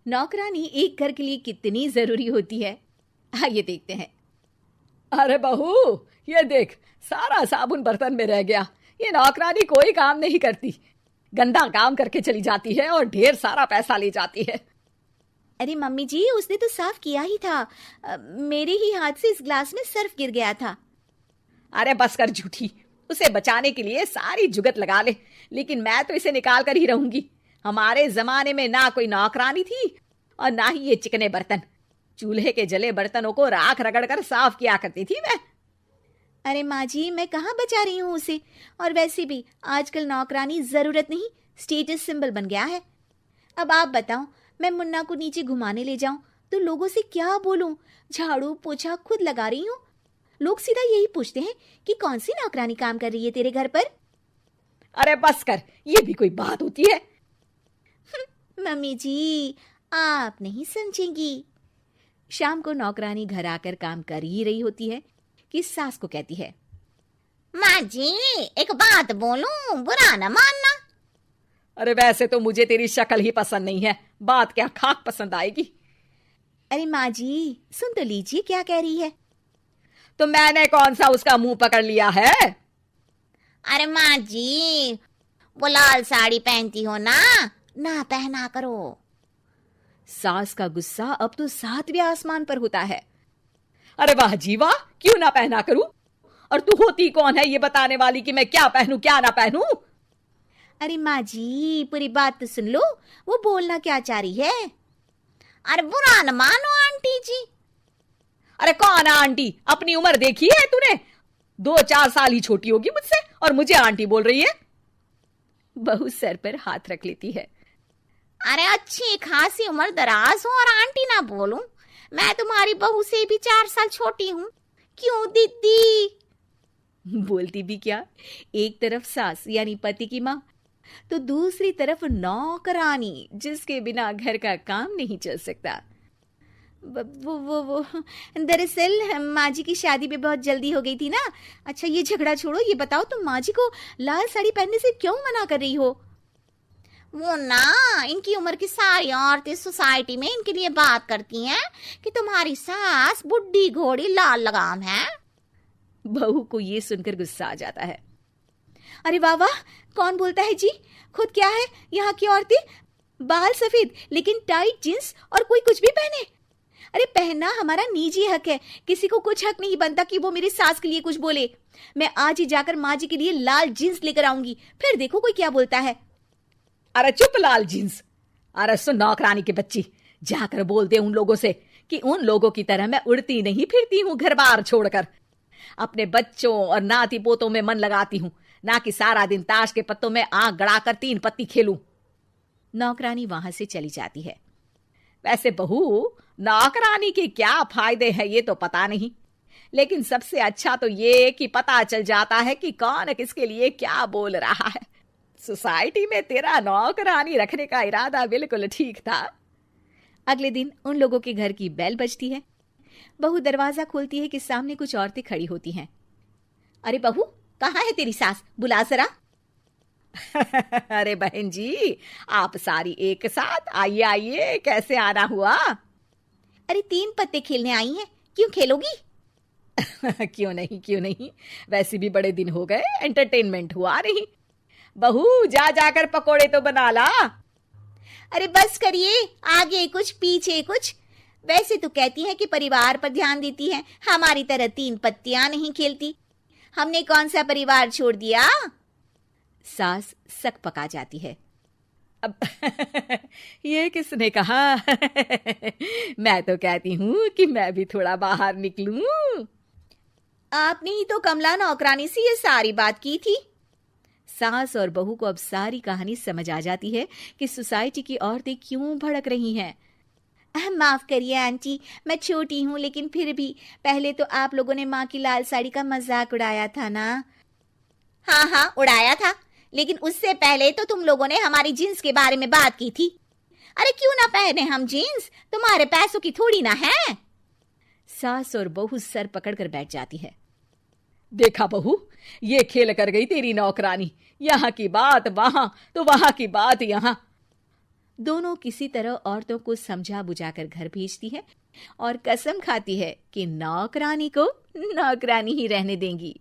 नौकरानी एक घर के लिए कितनी जरूरी होती है, आइए देखते हैं। अरे बहू, ये देख, सारा साबुन बर्तन में रह गया। ये नौकरानी कोई काम नहीं करती, गंदा काम करके चली जाती है और ढेर सारा पैसा ले जाती है। अरे मम्मी जी, उसने तो साफ किया ही था। मेरे ही हाथ से इस ग्लास में सर्फ गिर गया था। अरे बस कर झूठी, उसे बचाने के लिए सारी जुगत लगा ले, लेकिन मैं तो इसे निकाल कर ही रहूंगी। हमारे जमाने में ना कोई नौकरानी थी और ना ही ये चिकने बर्तन। चूल्हे के जले बर्तनों को राख रगड़ कर साफ किया करती थी मैं। अरे माँ जी, मैं कहाँ बचा रही हूँ उसे। और वैसे भी आजकल नौकरानी जरूरत नहीं, स्टेटस सिंबल बन गया है। अब आप बताओ, मैं मुन्ना को नीचे घुमाने ले जाऊं तो लोगों से क्या बोलूं? झाड़ू पोछा खुद लगा रही हूँ। लोग सीधा यही पूछते हैं कि कौन सी नौकरानी काम कर रही है तेरे घर पर। अरे बस कर, ये भी कोई बात होती है? मम्मी जी, आप नहीं समझेंगी। शाम को नौकरानी घर आकर काम कर ही रही होती है कि सास को कहती है, माँ जी एक बात बोलूं, बुरा न मानना। अरे वैसे तो मुझे तेरी शक्ल ही पसंद नहीं है, बात क्या खाक पसंद आएगी। अरे माँ जी, सुन तो लीजिए क्या कह रही है। तो मैंने कौन सा उसका मुंह पकड़ लिया है? अरे माँ जी, वो लाल साड़ी पहनती हो ना, ना पहना करो। सास का गुस्सा अब तो 7वें आसमान पर होता है। अरे वाह जी वाह, क्यों ना पहना करूं? और तू होती कौन है ये बताने वाली कि मैं क्या पहनूं क्या ना पहनूं? अरे माँ जी, पूरी बात तो सुन लो, वो बोलना क्या चाह रही है। अरे बुरा न मानो आंटी जी। अरे कौन आंटी? अपनी उम्र देखी है तूने? 2-4 साल ही छोटी होगी मुझसे और मुझे आंटी बोल रही है। बहू सर पर हाथ रख लेती है। अरे अच्छी खासी उम्र दराज हो और आंटी ना बोलूं? मैं तुम्हारी बहू से भी 4 साल छोटी हूँ। क्यों दीदी? बोलती भी क्या, एक तरफ सास यानी पति की माँ, तो दूसरी तरफ नौकरानी जिसके बिना घर का काम नहीं चल सकता। वो दरअसल माँ जी की शादी भी बहुत जल्दी हो गई थी ना। अच्छा ये झगड़ा छोड़ो, ये बताओ तुम माँ जी को लाल साड़ी पहनने से क्यों मना कर रही हो? वो ना, इनकी उम्र की सारी औरतें सोसाइटी में इनके लिए बात करती हैं कि तुम्हारी सास बुढ़ी घोड़ी लाल लगाम है। बहू को ये सुनकर गुस्सा आ जाता है। अरे वाह वाह, कौन बोलता है जी? खुद क्या है यहाँ की औरतें, बाल सफेद लेकिन टाइट जींस और कोई कुछ भी पहने। अरे पहनना हमारा निजी हक है, किसी को कुछ हक नहीं बनता कि वो मेरी सास के लिए कुछ बोले। मैं आज ही जाकर माँ जी के लिए लाल जींस लेकर आऊंगी, फिर देखो कोई क्या बोलता है। अरे चुप लाल जींस। अरे सुन नौकरानी के बच्ची, जाकर बोल दे उन लोगों से कि उन लोगों की तरह मैं उड़ती नहीं फिरती हूँ घर बार छोड़कर। अपने बच्चों और नाती पोतों में मन लगाती हूँ, ना कि सारा दिन ताश के पत्तों में आंख गड़ाकर 3 पत्ती खेलूं। नौकरानी वहां से चली जाती है। वैसे बहू, नौकरानी के क्या फायदे हैं ये तो पता नहीं, लेकिन सबसे अच्छा तो ये कि पता चल जाता है कि कौन किसके लिए क्या बोल रहा है। सोसाइटी में तेरा नौकरानी रखने का इरादा बिल्कुल ठीक था। अगले दिन उन लोगों के घर की बेल बजती है। बहू दरवाजा खोलती है कि सामने कुछ औरतें खड़ी होती हैं। अरे बहू, कहाँ है तेरी सास? बुला जरा। अरे बहन जी, आप सारी एक साथ आइए आइए, कैसे आना हुआ? अरे 3 पत्ते खेलने आई हैं, क्यों खेलोगी? क्यों नहीं क्यों नहीं, वैसे भी बड़े दिन हो गए, एंटरटेनमेंट हुआ नहीं। बहू जा जाकर पकोड़े तो बना ला। अरे बस करिए, आगे कुछ पीछे कुछ। वैसे तो कहती हैं कि परिवार पर ध्यान देती हैं, हमारी तरह 3 पत्तियां नहीं खेलती। हमने कौन सा परिवार छोड़ दिया? सास सक पका जाती है। अब ये किसने कहा? मैं तो कहती हूँ कि मैं भी थोड़ा बाहर निकलूं। आपने ही तो कमला नौकरानी से ये सारी बात की थी। सास और बहू को अब सारी कहानी समझ आ जाती है कि सोसाइटी की औरतें क्यों भड़क रही हैं। माफ करिए आंटी, मैं छोटी हूँ, लेकिन फिर भी पहले तो आप लोगों ने माँ की लाल साड़ी का मजाक उड़ाया था ना। हाँ हाँ उड़ाया था, लेकिन उससे पहले तो तुम लोगों ने हमारी जीन्स के बारे में बात की थी। अरे क्यों ना पहने हम जीन्स, तुम्हारे पैसों की थोड़ी ना है। सास और बहू सर पकड़कर बैठ जाती है। देखा बहू, ये खेल कर गई तेरी नौकरानी। यहाँ की बात वहां तो वहां की बात यहाँ। दोनों किसी तरह औरतों को समझा बुझाकर घर भेजती है और कसम खाती है कि नौकरानी को नौकरानी ही रहने देंगी।